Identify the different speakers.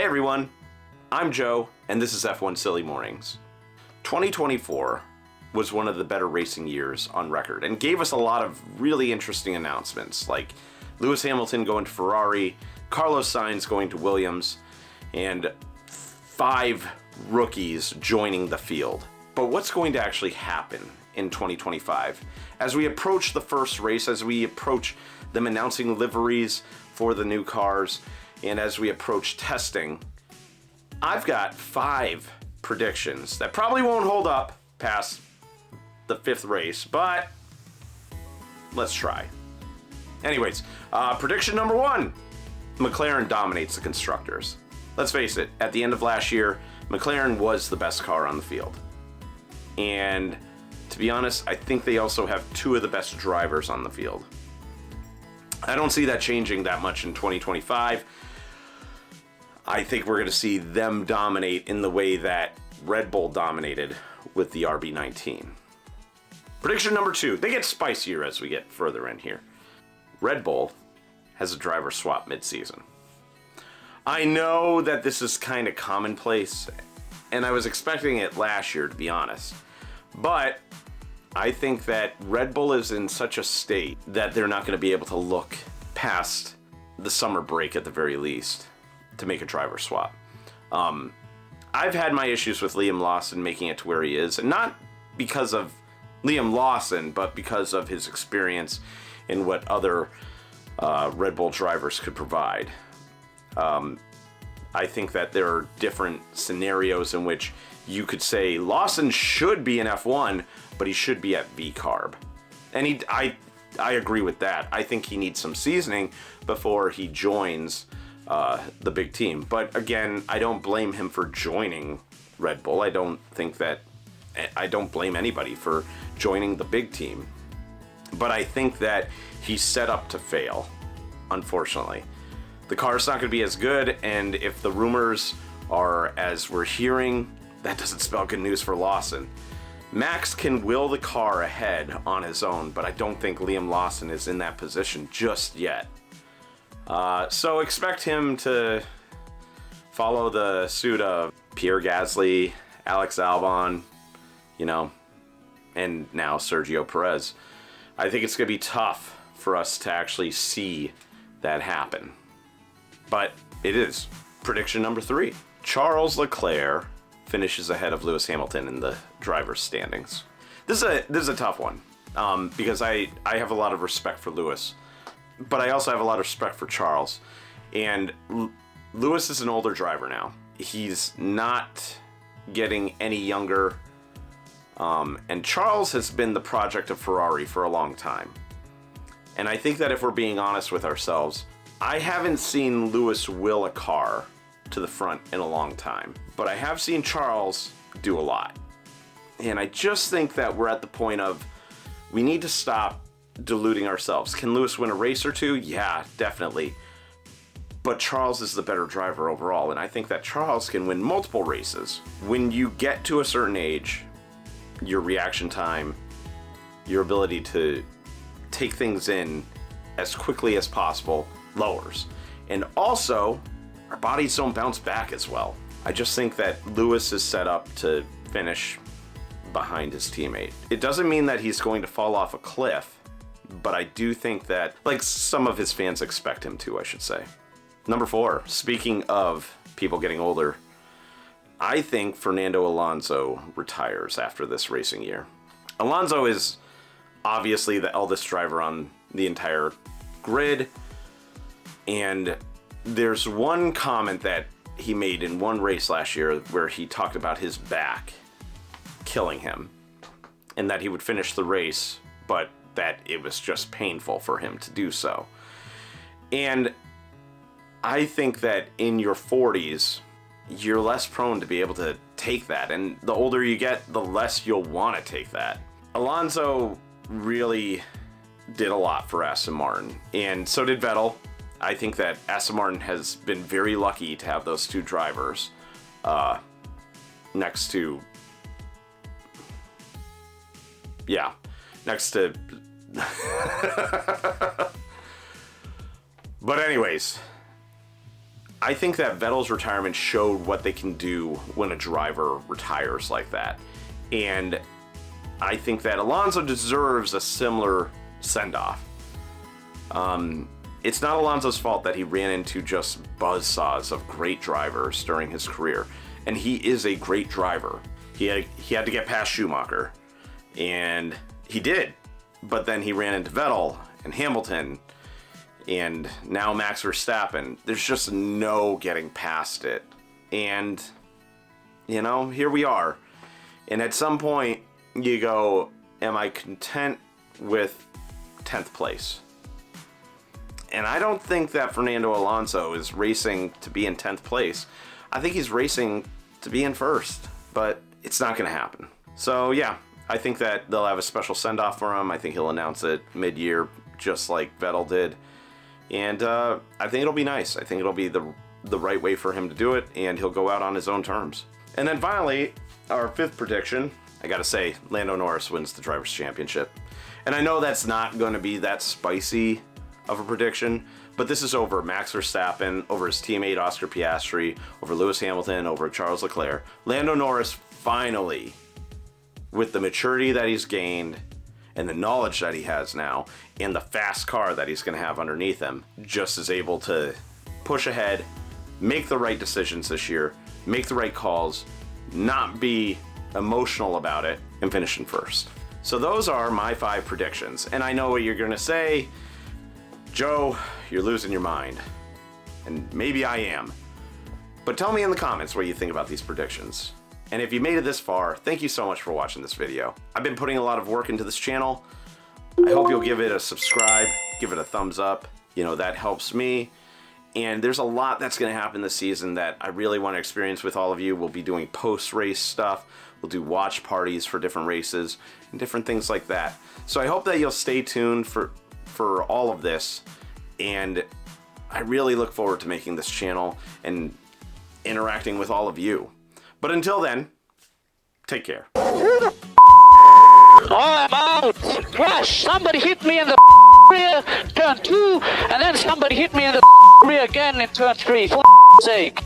Speaker 1: Hey everyone, I'm Joe, and this is F1 Silly Mornings. 2024 was one of the better racing years on record and gave us a lot of really interesting announcements, like Lewis Hamilton going to Ferrari, Carlos Sainz going to Williams, and 5 rookies joining the field. But what's going to actually happen in 2025? As we approach the first race, as we approach them announcing liveries for the new cars, and as we approach testing, I've got 5 predictions that probably won't hold up past the 5th race, but let's try. Anyways, prediction number 1, McLaren dominates the constructors. Let's face it, at the end of last year, McLaren was the best car on the field. And to be honest, I think they also have 2 of the best drivers on the field. I don't see that changing that much in 2025. I think we're going to see them dominate in the way that Red Bull dominated with the RB19. Prediction number 2. They get spicier as we get further in here. Red Bull has a driver swap mid-season. I know that this is kind of commonplace, and I was expecting it last year, to be honest. But I think that Red Bull is in such a state that they're not going to be able to look past the summer break at the very least to make a driver swap. I've had my issues with Liam Lawson making it to where he is, and not because of Liam Lawson, but because of his experience in what other Red Bull drivers could provide. I think that there are different scenarios in which you could say Lawson should be in F1, but he should be at V-Carb. And I agree with that. I think he needs some seasoning before he joins the big team. But again, I don't blame him for joining Red Bull. I don't blame anybody for joining the big team. But I think that he's set up to fail, unfortunately. The car's not going to be as good, and if the rumors are as we're hearing, that doesn't spell good news for Lawson. Max can will the car ahead on his own, but I don't think Liam Lawson is in that position just yet. So expect him to follow the suit of Pierre Gasly, Alex Albon, and now Sergio Perez. I think it's going to be tough for us to actually see that happen. But it is. Prediction number 3. Charles Leclerc finishes ahead of Lewis Hamilton in the driver's standings. This is a tough one because I have a lot of respect for Lewis, but I also have a lot of respect for Charles. And Lewis is an older driver now. He's not getting any younger. And Charles has been the project of Ferrari for a long time. And I think that if we're being honest with ourselves, I haven't seen Lewis will a car to the front in a long time, but I have seen Charles do a lot. And I just think that we're at the point of we need to stop deluding ourselves. Can Lewis win a race or 2? Yeah, definitely. But Charles is the better driver overall, and I think that Charles can win multiple races. When you get to a certain age, your reaction time, your ability to take things in as quickly as possible lowers. And also, our bodies don't bounce back as well. I just think that Lewis is set up to finish behind his teammate. It doesn't mean that he's going to fall off a cliff, but I do think that, like some of his fans expect him to, I should say. Number 4, speaking of people getting older, I think Fernando Alonso retires after this racing year. Alonso is obviously the eldest driver on the entire grid, and there's one comment that he made in one race last year where he talked about his back killing him and that he would finish the race, but that it was just painful for him to do so. And I think that in your 40s, you're less prone to be able to take that. And the older you get, the less you'll want to take that. Alonso really did a lot for Aston Martin, and so did Vettel. I think that Aston Martin has been very lucky to have those 2 drivers next to But anyways, I think that Vettel's retirement showed what they can do when a driver retires like that. And I think that Alonso deserves a similar send-off. It's not Alonso's fault that he ran into just buzzsaws of great drivers during his career. And he is a great driver. He had to get past Schumacher. And he did. But then he ran into Vettel and Hamilton and now Max Verstappen. There's just no getting past it. And, you know, here we are. And at some point, you go, am I content with 10th place? And I don't think that Fernando Alonso is racing to be in 10th place. I think he's racing to be in first, but it's not going to happen. So, yeah, I think that they'll have a special send-off for him. I think he'll announce it mid-year, just like Vettel did. And I think it'll be nice. I think it'll be the right way for him to do it, and he'll go out on his own terms. And then finally, our fifth prediction, I gotta say, Lando Norris wins the Drivers' Championship. And I know that's not going to be that spicy of a prediction, but this is over Max Verstappen, over his teammate Oscar Piastri, over Lewis Hamilton, over Charles Leclerc. Lando Norris finally, with the maturity that he's gained and the knowledge that he has now and the fast car that he's going to have underneath him, just is able to push ahead, make the right decisions this year, make the right calls, not be emotional about it, and finish in first. So those are my 5 predictions. And I know what you're going to say, Joe, you're losing your mind. And maybe I am. But tell me in the comments what you think about these predictions. And if you made it this far, thank you so much for watching this video. I've been putting a lot of work into this channel. I hope you'll give it a subscribe, give it a thumbs up. You know, that helps me. And there's a lot that's going to happen this season that I really want to experience with all of you. We'll be doing post-race stuff. We'll do watch parties for different races and different things like that. So I hope that you'll stay tuned for all of this. And I really look forward to making this channel and interacting with all of you. But until then, take care.
Speaker 2: Oh, I'm out! Crash! Somebody hit me in the rear, turn 2, and then somebody hit me in the rear again in turn 3. For sake.